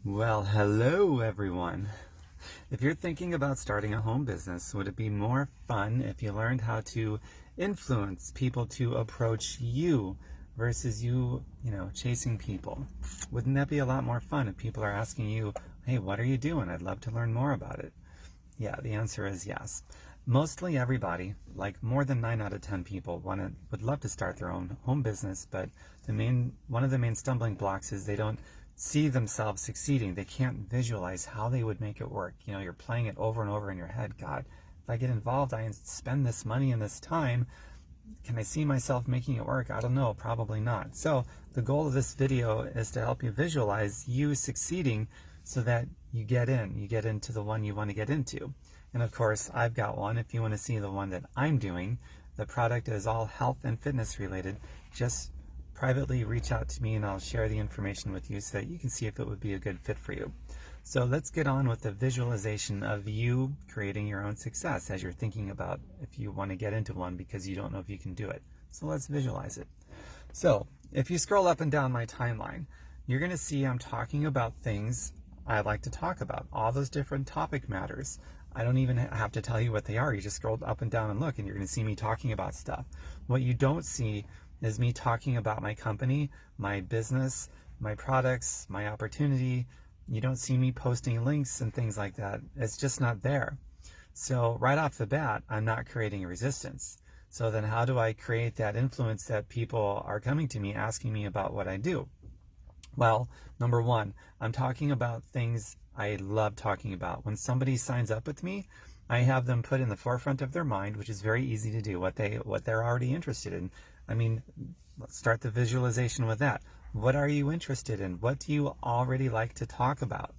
Well, hello everyone. If you're thinking about starting a home business, would it be more fun if you learned how to influence people to approach you versus you chasing people? Wouldn't that be a lot more fun if people are asking you, hey, what are you doing? I'd love to learn more about it. Yeah, the answer is yes. Mostly everybody, like more than 9 out of 10 people, would love to start their own home business, but one of the main stumbling blocks is they don't see themselves succeeding. They can't visualize how they would make it work. You're playing it over and over in your head. God, if I get involved, I spend this money and this time. Can I see myself making it work? I don't know, probably not. So the goal of this video is to help you visualize you succeeding so that you get into the one you want to get into. And of course, I've got one. If you want to see the one that I'm doing, the product is all health and fitness related. Just privately reach out to me and I'll share the information with you so that you can see if it would be a good fit for you. So let's get on with the visualization of you creating your own success as you're thinking about if you want to get into one because you don't know if you can do it. So let's visualize it. So if you scroll up and down my timeline, you're going to see I'm talking about things I like to talk about, all those different topic matters. I don't even have to tell you what they are. You just scroll up and down and look, and you're going to see me talking about stuff. What you don't see is me talking about my company, my business, my products, my opportunity. You don't see me posting links and things like that. It's just not there. So right off the bat, I'm not creating resistance. So then how do I create that influence that people are coming to me asking me about what I do? Well, number one, I'm talking about things I love talking about. When somebody signs up with me, I have them put in the forefront of their mind, which is very easy to do, what they're already interested in. I mean, let's start the visualization with that. What are you interested in? What do you already like to talk about?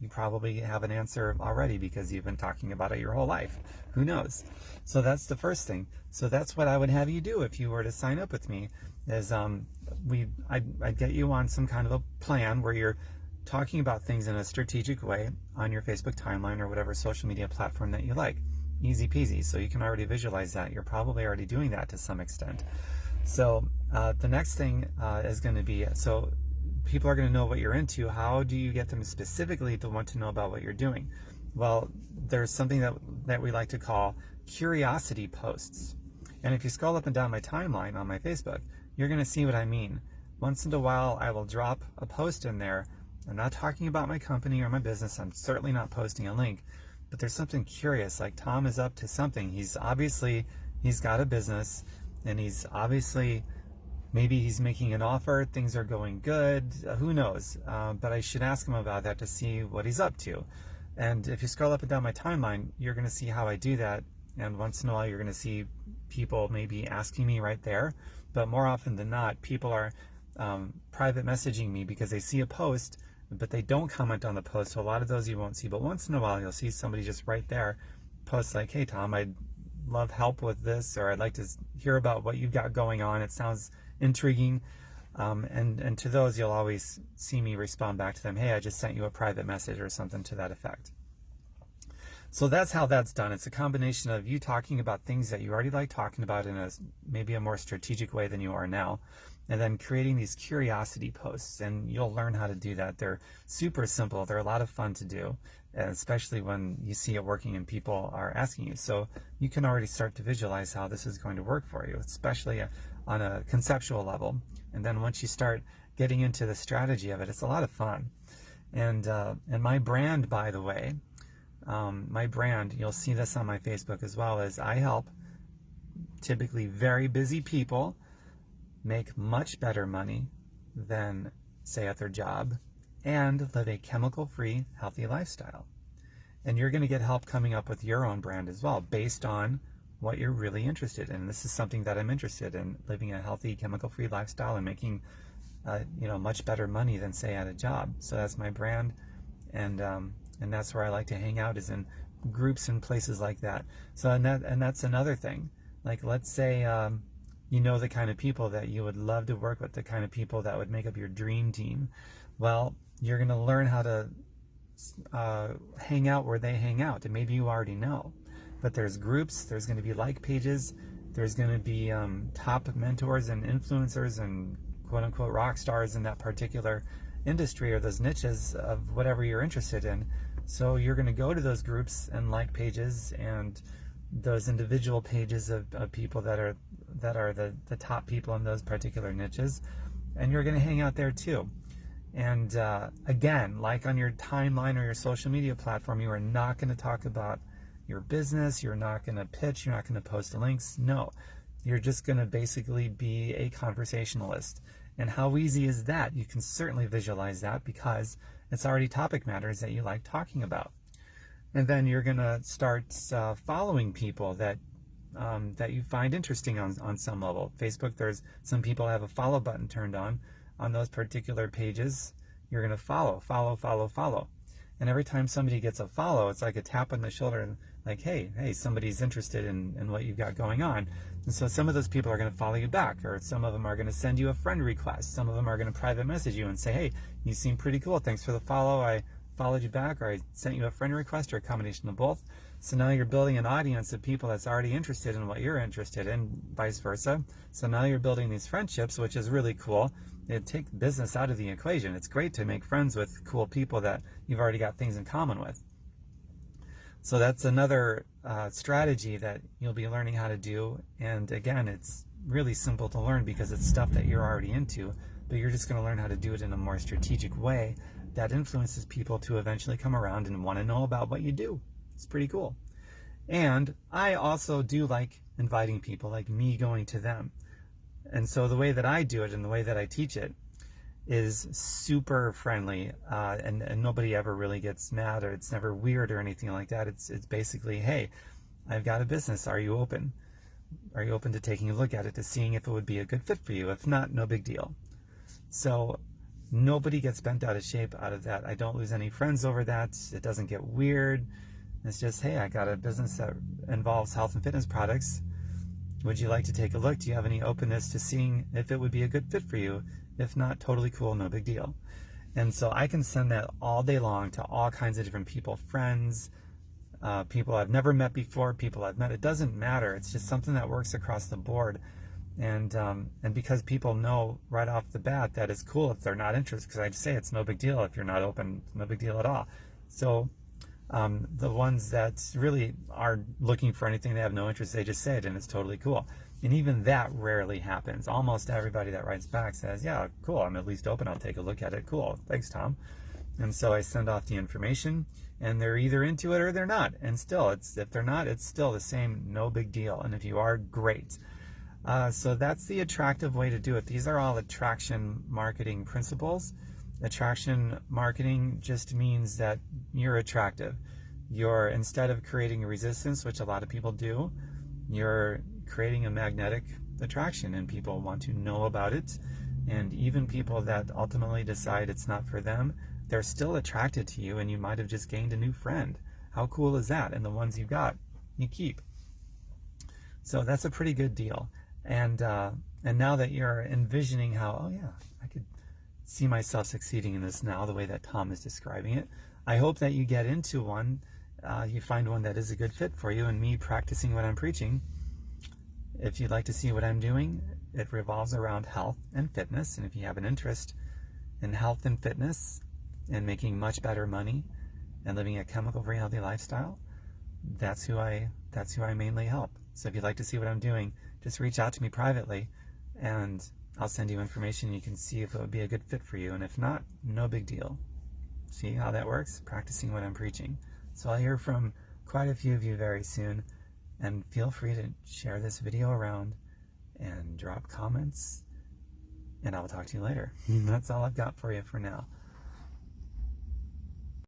You probably have an answer already because you've been talking about it your whole life. Who knows? So that's the first thing. So that's what I would have you do if you were to sign up with me is I'd get you on some kind of a plan where you're talking about things in a strategic way on your Facebook timeline or whatever social media platform that you like. Easy peasy. So you can already visualize that. You're probably already doing that to some extent. So the next thing is going to be, so people are going to know what you're into. How do you get them specifically to want to know about what you're doing? Well, there's something that we like to call curiosity posts. And if you scroll up and down my timeline on my Facebook, you're going to see what I mean. Once in a while, I will drop a post in there. I'm not talking about my company or my business. I'm certainly not posting a link. But there's something curious, like Tom is up to something. He's got a business, and maybe he's making an offer, things are going good, who knows? But I should ask him about that to see what he's up to. And if you scroll up and down my timeline, you're going to see how I do that. And once in a while, you're going to see people maybe asking me right there. But more often than not, people are private messaging me because they see a post, but they don't comment on the post. So a lot of those you won't see. But once in a while, you'll see somebody just right there post like, hey, Tom, I'd love help with this, or I'd like to hear about what you've got going on. It sounds intriguing. And to those, you'll always see me respond back to them, hey, I just sent you a private message or something to that effect. So that's how that's done. It's a combination of you talking about things that you already like talking about in maybe a more strategic way than you are now, and then creating these curiosity posts. And you'll learn how to do that. They're super simple. They're a lot of fun to do, especially when you see it working and people are asking you. So you can already start to visualize how this is going to work for you, especially on a conceptual level. And then once you start getting into the strategy of it, it's a lot of fun. And my brand, by the way, you'll see this on my Facebook as well, is I help typically very busy people make much better money than, say, at their job and live a chemical-free, healthy lifestyle. And you're going to get help coming up with your own brand as well based on what you're really interested in. This is something that I'm interested in, living a healthy, chemical-free lifestyle and making much better money than, say, at a job. So that's my brand, and that's where I like to hang out, is in groups and places like that. So and that's another thing. Like, let's say the kind of people that you would love to work with, the kind of people that would make up your dream team. Well, you're going to learn how to hang out where they hang out, and maybe you already know. But there's groups, there's going to be like pages, there's going to be top mentors and influencers and quote-unquote rock stars in that particular industry or those niches of whatever you're interested in. So you're going to go to those groups and like pages and those individual pages of people that are the top people in those particular niches, and you're going to hang out there too. And again, like on your timeline or your social media platform, you are not going to talk about your business, you're not going to pitch, you're not going to post links. No, you're just going to basically be a conversationalist. And how easy is that? You can certainly visualize that because it's already topic matters that you like talking about. And then you're going to start following people that you find interesting on some level. Facebook, there's some people have a follow button turned on those particular pages. You're going to follow. And every time somebody gets a follow, it's like a tap on the shoulder, like, hey, somebody's interested in what you've got going on. And so some of those people are going to follow you back, or some of them are going to send you a friend request. Some of them are going to private message you and say, hey, you seem pretty cool. Thanks for the follow. I followed you back, or I sent you a friend request, or a combination of both. So now you're building an audience of people that's already interested in what you're interested in, vice versa. So now you're building these friendships, which is really cool. It takes business out of the equation. It's great to make friends with cool people that you've already got things in common with. So that's another strategy that you'll be learning how to do. And again, it's really simple to learn because it's stuff that you're already into, but you're just going to learn how to do it in a more strategic way that influences people to eventually come around and want to know about what you do. It's pretty cool. And I also do like inviting people, like me going to them. And so the way that I do it and the way that I teach it is super friendly, and nobody ever really gets mad, or it's never weird or anything like that. It's basically, hey, I've got a business. Are you open? Are you open to taking a look at it, to seeing if it would be a good fit for you? If not, no big deal. So nobody gets bent out of shape out of that. I don't lose any friends over that. It doesn't get weird. It's just, hey, I got a business that involves health and fitness products. Would you like to take a look? Do you have any openness to seeing if it would be a good fit for you? If not, totally cool, no big deal. And so I can send that all day long to all kinds of different people, friends, people I've never met before, people I've met. It doesn't matter. It's just something that works across the board. And because people know right off the bat that it's cool if they're not interested, because I just say it's no big deal if you're not open, no big deal at all. So the ones that really are looking for anything, they have no interest, they just say it, and it's totally cool. And even that rarely happens. Almost everybody that writes back says, yeah, cool, I'm at least open, I'll take a look at it. Cool, thanks, Tom. And so I send off the information, and they're either into it or they're not. And still, if they're not, it's still the same, no big deal. And if you are, great. So that's the attractive way to do it. These are all attraction marketing principles. Attraction marketing just means that you're attractive. Instead of creating a resistance, which a lot of people do, you're creating a magnetic attraction, and people want to know about it. And even people that ultimately decide it's not for them, they're still attracted to you, and you might have just gained a new friend. How cool is that? And the ones you got, you keep. So that's a pretty good deal. And now that you're envisioning how, oh yeah, I could see myself succeeding in this now, the way that Tom is describing it, I hope that you get into one, you find one that is a good fit for you, and me practicing what I'm preaching. If you'd like to see what I'm doing, it revolves around health and fitness. And if you have an interest in health and fitness and making much better money and living a chemical-free healthy lifestyle, that's who I mainly help. So if you'd like to see what I'm doing, just reach out to me privately, and I'll send you information. You can see if it would be a good fit for you. And if not, no big deal. See how that works? Practicing what I'm preaching. So I'll hear from quite a few of you very soon. And feel free to share this video around and drop comments. And I'll talk to you later. That's all I've got for you for now.